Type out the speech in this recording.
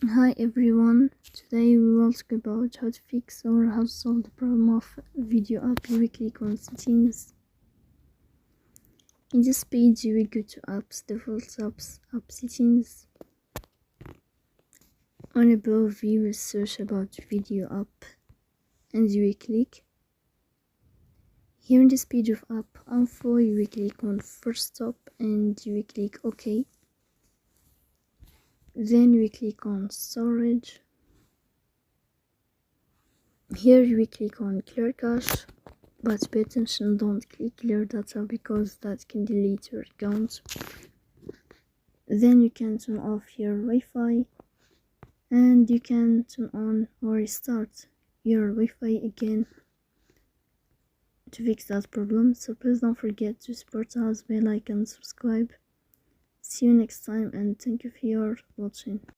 Hi everyone, today we will talk about how to fix or how to solve the problem of video app. You will click on settings. In this page you will go to apps, default apps, app settings. On above you will search about video app and you will click. Here in this page of app info you will click on first stop and you will click OK. Then we click on storage. Here we click on clear cache, but pay attention, don't click clear data because that can delete your account. Then you can turn off your Wi-Fi and you can turn on or restart your Wi-Fi again to fix that problem. So please don't forget to support us by like and subscribe. See you next time and thank you for your watching.